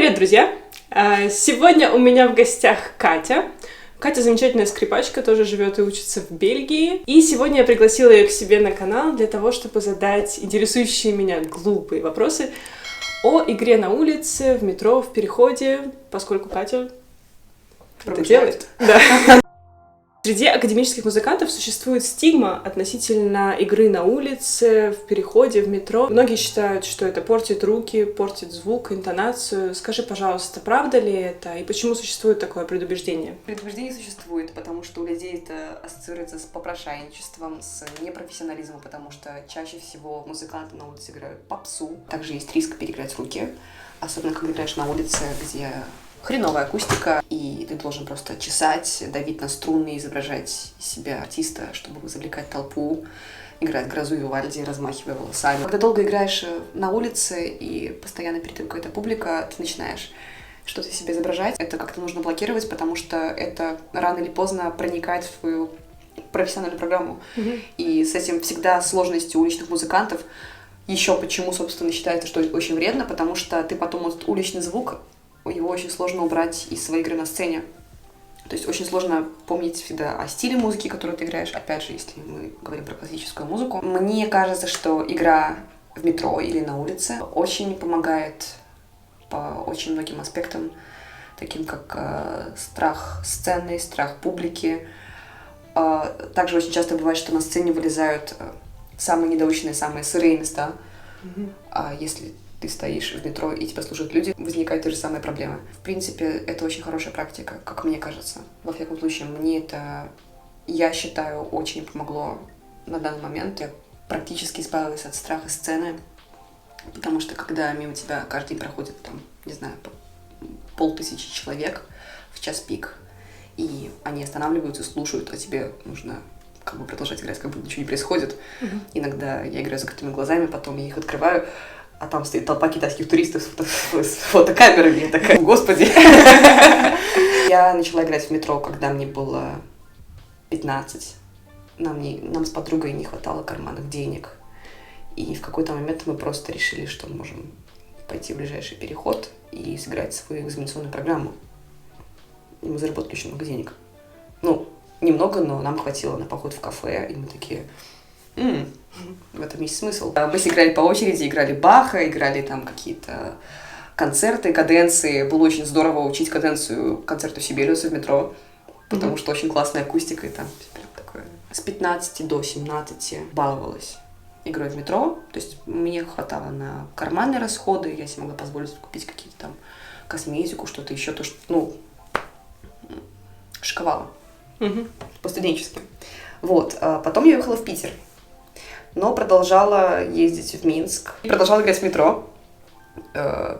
Привет, друзья! Сегодня у меня в гостях Катя. Катя замечательная скрипачка, тоже живет и учится в Бельгии. И сегодня я пригласила ее к себе на канал для того, чтобы задать интересующие меня глупые вопросы о игре на улице, в метро, в переходе, поскольку Катя это делает. Да. Среди академических музыкантов существует стигма относительно игры на улице, в переходе, в метро. Многие считают, что это портит руки, портит звук, интонацию. Скажи, пожалуйста, правда ли это и почему существует такое предубеждение? Предубеждение существует, потому что у людей это ассоциируется с попрошайничеством, с непрофессионализмом, потому что чаще всего музыканты на улице играют попсу. Также есть риск переиграть руки, особенно когда играешь на улице, где хреновая акустика, и ты должен просто чесать, давить на струны, изображать из себя артиста, чтобы завлекать толпу, играть грозу Вивальди, размахивая волосами. Когда долго играешь на улице и постоянно перед тобой какая-то публика, ты начинаешь что-то себе изображать. Это как-то нужно блокировать, потому что это рано или поздно проникает в твою профессиональную программу. И с этим всегда сложности уличных музыкантов. Еще почему, собственно, считается, что очень вредно, потому что ты потом этот уличный звук, его очень сложно убрать из своей игры на сцене. То есть очень сложно помнить всегда о стиле музыки, которую ты играешь. Опять же, если мы говорим про классическую музыку. Мне кажется, что игра в метро или на улице очень помогает по очень многим аспектам, таким как страх сцены, страх публики. Также очень часто бывает, что на сцене вылезают самые недоученные, самые сырые места. Если ты стоишь в метро и тебя слушают люди, возникают те же самые проблемы. В принципе, это очень хорошая практика, как мне кажется. Во всяком случае, мне это, я считаю, очень помогло на данный момент. Я практически избавилась от страха сцены, потому что когда мимо тебя каждый день проходит, там, не знаю, 500 человек в час пик, и они останавливаются, слушают, а тебе нужно как бы продолжать играть, как будто ничего не происходит. Иногда я играю с закрытыми глазами, потом я их открываю, а там стоит толпа китайских туристов с фотокамерами. Я такая, господи. Я начала играть в метро, когда мне было 15. Нам с подругой не хватало карманных денег. И в какой-то момент мы просто решили, что можем пойти в ближайший переход и сыграть свою экзаменационную программу. И мы заработали очень много денег. Немного, но нам хватило на поход в кафе, и мы такие... В этом есть смысл. Мы играли по очереди, играли Баха, играли там какие-то концерты, каденции. Было очень здорово учить каденцию концерту Сибелиуса в метро, потому что очень классная акустика, и там такое. С 15 до 17 баловалась игрой в метро, то есть мне хватало на карманные расходы, я себе могла позволить купить какие-то там косметику, что-то еще, то что, шиковала. По-студенчески. Потом я уехала в Питер. Но продолжала ездить в Минск, продолжала играть в метро.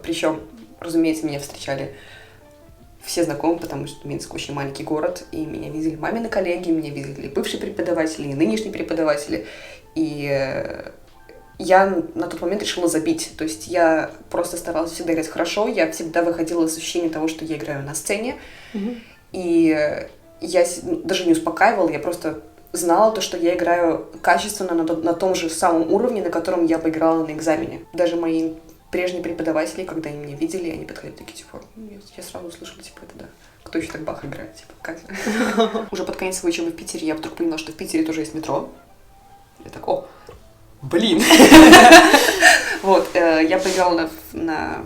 Причем, разумеется, меня встречали все знакомые, потому что Минск очень маленький город, и меня видели мамины коллеги, меня видели бывшие преподаватели и нынешние преподаватели. И я на тот момент решила забить. То есть я просто старалась всегда играть хорошо, я всегда выходила с ощущением того, что я играю на сцене. И я даже не успокаивала, я просто знала то, что я играю качественно на том же самом уровне, на котором я бы играла на экзамене. Даже мои прежние преподаватели, когда они меня видели, они подходили такие, я сразу услышала, это да. Кто еще так Бах играет? Катя. Уже под конец своей учебы в Питере я вдруг поняла, что в Питере тоже есть метро. Я так, блин. Я поиграла на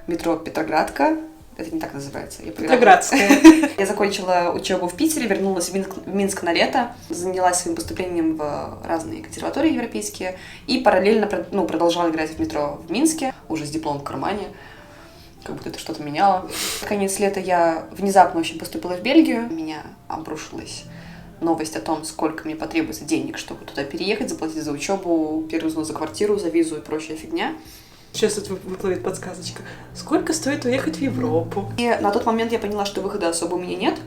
метро Петроградка. Это не так называется. Петроградская. Я закончила учебу в Питере, вернулась в Минск на лето, занялась своим поступлением в разные консерватории европейские и параллельно продолжала играть в метро в Минске, уже с дипломом в кармане, как будто это что-то меняло. В конец лета я внезапно очень поступила в Бельгию. У меня обрушилась новость о том, сколько мне потребуется денег, чтобы туда переехать, заплатить за учебу, первый взнос за квартиру, за визу и прочая фигня. Сейчас тут выплывет подсказочка. Сколько стоит уехать в Европу? И на тот момент я поняла, что выхода особо у меня нет.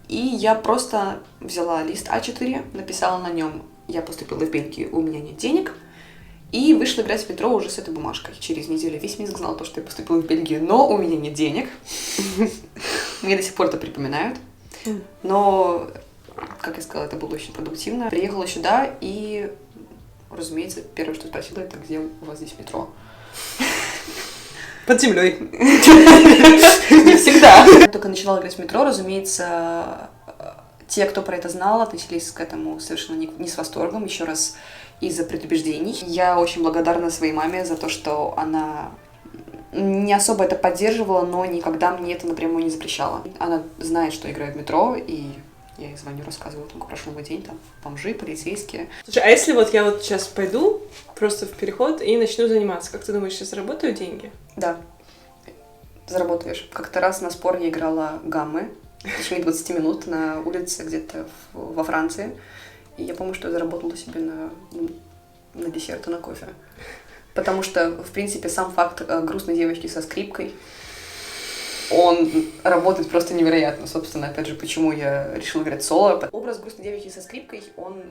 И я просто взяла лист А4, написала на нем: я поступила в Бельгию, у меня нет денег. И вышла играть в метро уже с этой бумажкой. Через неделю весь Минск знал то, что я поступила в Бельгию, но у меня нет денег. Мне до сих пор это припоминают. Но, как я сказала, это было очень продуктивно. Приехала сюда и разумеется, первое, что спросила, это где у вас здесь метро. Под землей. Не всегда. Я только начала играть в метро, разумеется, те, кто про это знал, относились к этому совершенно не с восторгом, еще раз из-за предубеждений. Я очень благодарна своей маме за то, что она не особо это поддерживала, но никогда мне это напрямую не запрещала. Она знает, что играю в метро, и я ей звоню, рассказываю, как прошел мой день, там, бомжи, полицейские. Слушай, а если вот я вот сейчас пойду просто в переход и начну заниматься, как ты думаешь, я заработаю деньги? Да, заработаешь. Как-то раз на спор я играла гаммы в течение 20 минут на улице где-то во Франции. И я помню, что я заработала себе на десерт и на кофе. Потому что, в принципе, сам факт грустной девочки со скрипкой, он работает просто невероятно. Собственно, опять же, почему я решила играть соло. Образ грустной девочки со скрипкой, он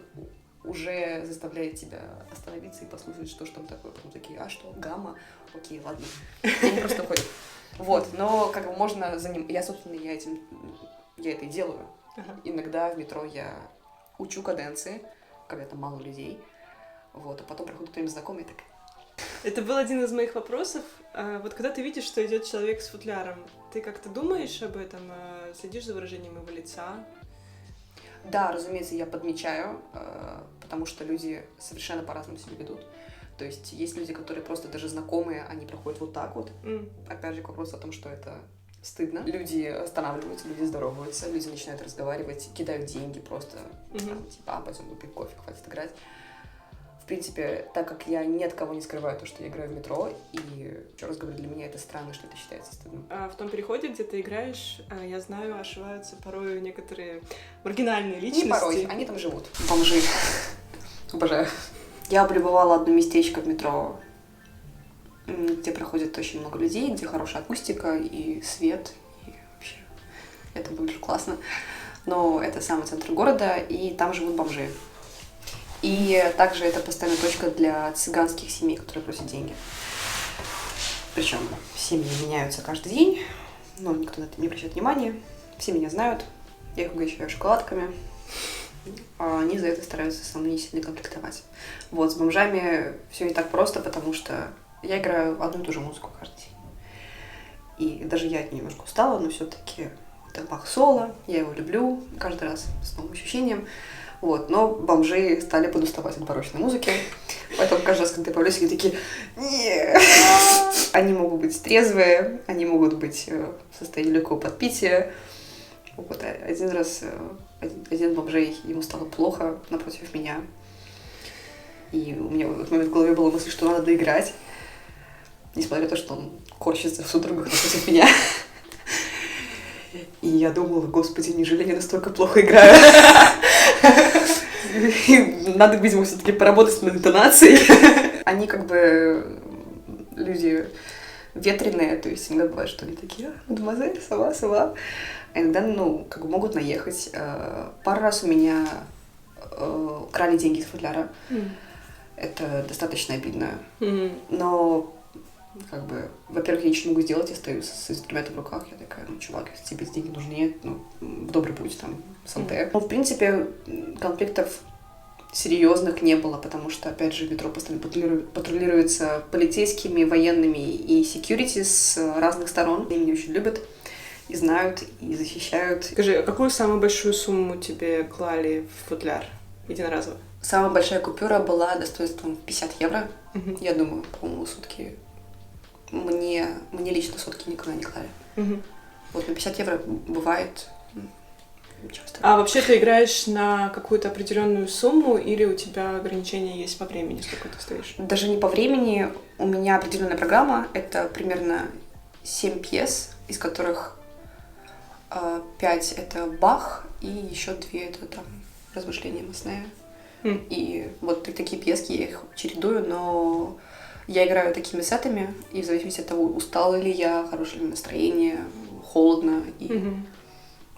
уже заставляет тебя остановиться и послушать, что там такое. Потом такие, а что, гамма? Окей, ладно. И они просто ходят. Вот, но как бы можно я, собственно, я это и делаю. Иногда в метро я учу каденции, когда там мало людей. Вот, а потом проходит кто-нибудь знакомый и так... Это был один из моих вопросов. Вот когда ты видишь, что идет человек с футляром, ты как-то думаешь об этом, следишь за выражением его лица? Да, разумеется, я подмечаю, потому что люди совершенно по-разному себя ведут. То есть есть люди, которые просто даже знакомые, они проходят вот так вот. Опять же, к вопросу о том, что это стыдно. Люди останавливаются, люди здороваются, люди начинают разговаривать, кидают деньги просто, там, типа, пойдем выпьем кофе, хватит играть. В принципе, так как я ни от кого не скрываю то, что я играю в метро, и, еще раз говорю, для меня это странно, что это считается стыдным. А в том переходе, где ты играешь, я знаю, ошиваются порой некоторые маргинальные личности. Не порой, они там живут. Бомжи. Обожаю. Я облюбовала одно местечко в метро, где проходит очень много людей, где хорошая акустика и свет, и вообще это выглядит классно. Но это самый центр города, и там живут бомжи. И также это постоянная точка для цыганских семей, которые просят деньги. Причем семьи меняются каждый день, но никто на это не обращает внимания. Все меня знают, я их угощаю шоколадками, а они за это стараются со мной не сильно конфликтовать. Вот, с бомжами все не так просто, потому что я играю одну и ту же музыку каждый день. И даже я от нее немножко устала, но все-таки это Бах-соло, я его люблю каждый раз с новым ощущением. Вот, но бомжи стали подуставать от барочной музыки, поэтому каждый раз, когда я появляюсь, они такие «Нет!». Они могут быть трезвые, они могут быть в состоянии легкого подпития. Вот, один раз один из бомжей, ему стало плохо напротив меня, и у меня в этот момент в голове была мысль, что надо доиграть, несмотря на то, что он корчится в судорогах напротив меня. И я думала, господи, неужели я настолько плохо играю? Надо, видимо, все-таки поработать над интонацией. Они как бы люди ветреные, то есть иногда бывает, что они такие, мадемуазель, сова. А иногда, как бы могут наехать. Пару раз у меня крали деньги из футляра. Это достаточно обидно. Но, как бы, во-первых, я ничего не могу сделать, я стою с инструментом в руках, я такая, чувак, если тебе деньги нужны, в добрый путь, там, санте. В принципе, конфликтов серьезных не было, потому что, опять же, метро постоянно патрулируется полицейскими, военными и секьюрити с разных сторон. Они меня очень любят и знают, и защищают. Скажи, а какую самую большую сумму тебе клали в футляр единоразово? Самая большая купюра была достоинством 50 евро. Я думаю, по-моему, сутки. Мне лично сутки никогда не клали. Вот на 50 евро бывает часто. А вообще ты играешь на какую-то определенную сумму или у тебя ограничения есть по времени, сколько ты стоишь? Даже не по времени. У меня определенная программа. Это примерно 7 пьес, из которых 5 это Бах, и еще 2 это там размышления Месснея. И вот такие пьески, я их чередую, но я играю такими сетами, и в зависимости от того, устала ли я, хорошее ли настроение, холодно, и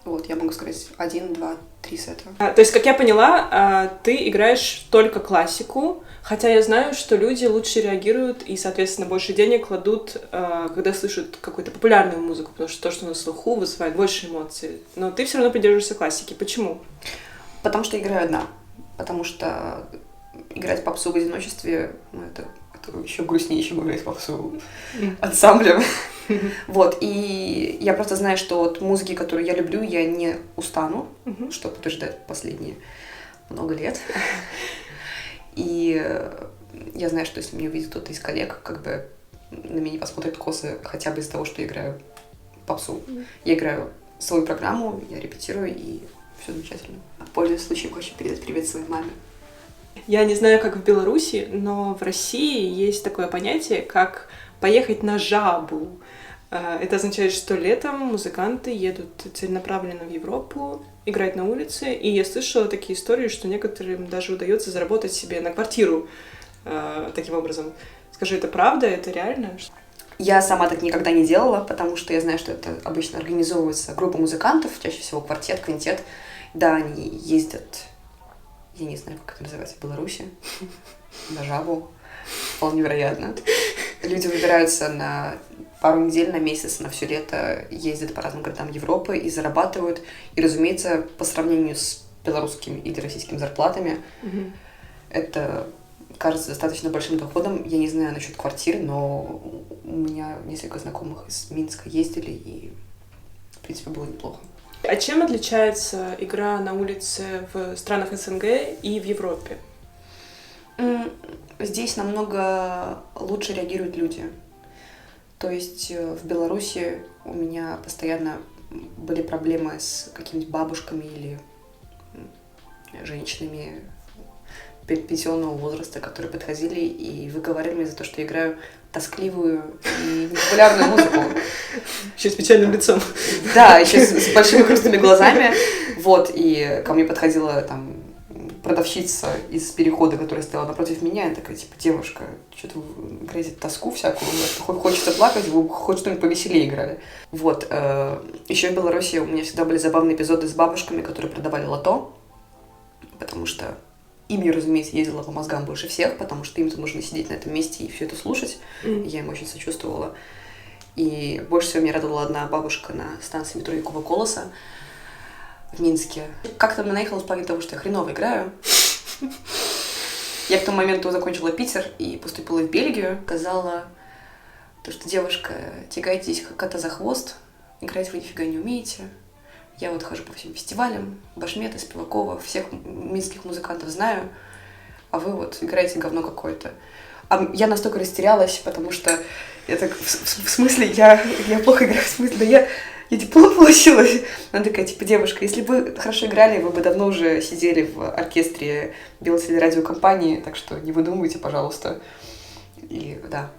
вот я могу сказать 1, 2, 3 сета. То есть, как я поняла, ты играешь только классику, хотя я знаю, что люди лучше реагируют и, соответственно, больше денег кладут, когда слышат какую-то популярную музыку, потому что то, что на слуху, вызывает больше эмоций. Но ты все равно придерживаешься классики. Почему? Потому что играю одна. Потому что играть попсу в одиночестве, это то еще грустнее, чем играть попсу ансамблем. Вот, и я просто знаю, что от музыки, которую я люблю, я не устану, что подтверждает последние много лет. И я знаю, что если меня увидит кто-то из коллег, как бы на меня не посмотрят косо хотя бы из-за того, что я играю попсу. Я играю свою программу, я репетирую, и все замечательно. Пользуясь случаем, хочу передать привет своей маме. Я не знаю, как в Беларуси, но в России есть такое понятие, как поехать на жабу. Это означает, что летом музыканты едут целенаправленно в Европу, играть на улице, и я слышала такие истории, что некоторым даже удается заработать себе на квартиру таким образом. Скажи, это правда, это реально? Я сама так никогда не делала, потому что я знаю, что это обычно организовывается группа музыкантов, чаще всего квартет, квинтет. Да, они ездят, я не знаю, как это называется в Беларуси, на жабу. Вполне вероятно. Люди выбираются на пару недель, на месяц, на все лето, ездят по разным городам Европы и зарабатывают. И, разумеется, по сравнению с белорусскими или российскими зарплатами, это кажется достаточно большим доходом. Я не знаю насчет квартир, но у меня несколько знакомых из Минска ездили, и, в принципе, было неплохо. А чем отличается игра на улице в странах СНГ и в Европе? Здесь намного лучше реагируют люди. То есть в Беларуси у меня постоянно были проблемы с какими-нибудь бабушками или женщинами пенсионного возраста, которые подходили и выговаривали мне за то, что я играю тоскливую и непопулярную музыку. Еще с печальным лицом. Да, еще с большими грустными глазами. Вот, и ко мне подходила там продавщица из перехода, которая стояла напротив меня, и такая, типа, девушка, что-то вы играете тоску всякую, хочется плакать, вы хоть что-нибудь повеселее играли. Вот. Еще в Беларуси у меня всегда были забавные эпизоды с бабушками, которые продавали лото, потому что им я, разумеется, ездила по мозгам больше всех, потому что им-то нужно сидеть на этом месте и все это слушать. Я им очень сочувствовала. И больше всего меня радовала одна бабушка на станции метро Якова Колоса в Минске. Как-то она наехала в плане того, что я хреново играю. Я к тому моменту закончила Питер и поступила в Бельгию. Сказала, что девушка, тягайтесь как кота за хвост, играть вы нифига не умеете. Я вот хожу по всем фестивалям, Башмета, Спивакова, всех минских музыкантов знаю, а вы вот играете говно какое-то. А я настолько растерялась, потому что я так, в смысле, я плохо играю, в смысле, да я диплом получила. Она такая, типа, девушка, если бы хорошо играли, вы бы давно уже сидели в оркестре Белой телерадиокомпании, так что не выдумывайте, пожалуйста. И да,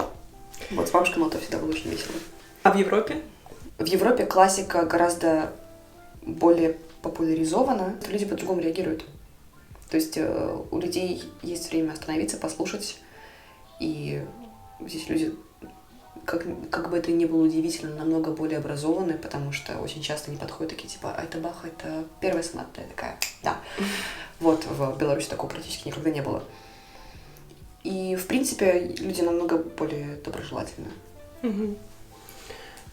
вот с бабушкой на лото всегда было очень весело. А в Европе? В Европе классика гораздо более популяризована, люди по-другому реагируют. То есть у людей есть время остановиться, послушать, и здесь люди, как бы это ни было удивительно, намного более образованы, потому что очень часто они подходят такие, типа, а это Бах, это первая соната, я такая, да. Вот, в Беларуси такого практически никогда не было. И, в принципе, люди намного более доброжелательны.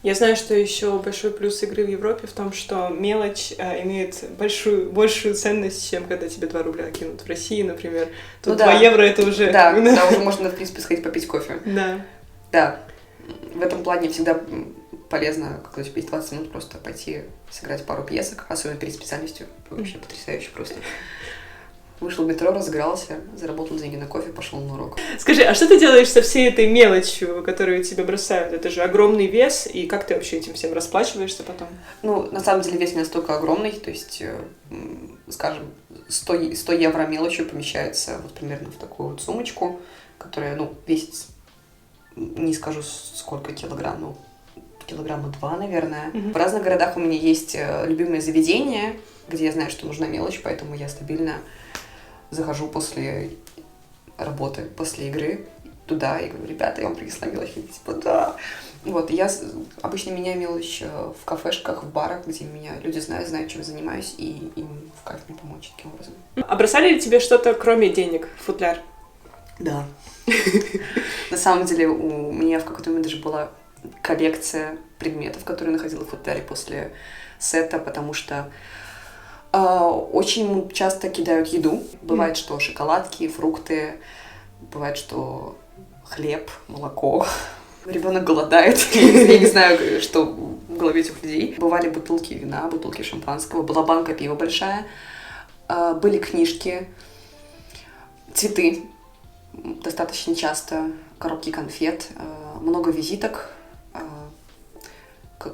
Я знаю, что еще большой плюс игры в Европе в том, что мелочь имеет большую ценность, чем когда тебе 2 рубля кинут в России, например. Тут 2 евро это уже... Да, да, уже можно, в принципе, сходить попить кофе. Да. Да. В этом плане всегда полезно, когда у тебя есть 20 минут, просто пойти сыграть пару пьесок, особенно перед специальностью. Вообще потрясающе просто. Вышел в метро, разыгрался, заработал деньги на кофе, пошел на урок. Скажи, а что ты делаешь со всей этой мелочью, которую тебе бросают? Это же огромный вес, и как ты вообще этим всем расплачиваешься потом? Ну, на самом деле вес не настолько огромный, то есть, скажем, 100 евро мелочью помещается вот примерно в такую вот сумочку, которая, весит, не скажу сколько килограмм, килограмма 2, наверное. В разных городах у меня есть любимые заведения, где я знаю, что нужна мелочь, поэтому я стабильно захожу после работы, после игры туда и говорю, ребята, я вам принесла мелочь. И типа, да. Вот, я обычно меняю мелочь в кафешках, в барах, где меня люди знают, чем я занимаюсь, и им в кайф мне помочь таким образом. А бросали ли тебе что-то, кроме денег, в футляр? Да. На самом деле у меня в какой-то момент даже была коллекция предметов, которые я находила в футляре после сета, потому что очень часто кидают еду. Бывает, что шоколадки, фрукты, бывает, что хлеб, молоко. Ребенок голодает. Я не знаю, что в голове этих людей. Бывали бутылки вина, бутылки шампанского, была банка пива большая, были книжки, цветы достаточно часто, коробки конфет, много визиток,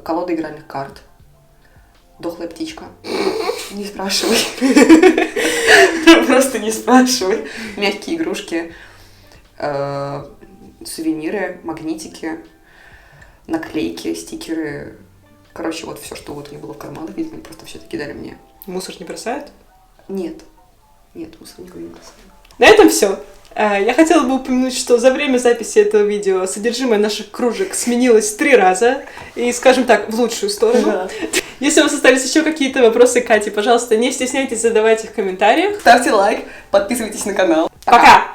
колода игральных карт, дохлая птичка. Не спрашивай. Просто не спрашивай. Мягкие игрушки, сувениры, магнитики, наклейки, стикеры. Короче, вот все, что вот у них было в карманах, видимо, они просто все это кидали мне. Мусор не бросают? Нет, мусор никуда не бросали. На этом все. Я хотела бы упомянуть, что за время записи этого видео содержимое наших кружек сменилось 3 раза, и, скажем так, в лучшую сторону. Да. Если у вас остались еще какие-то вопросы к Кате, пожалуйста, не стесняйтесь задавать их в комментариях. Ставьте лайк, подписывайтесь на канал. Пока!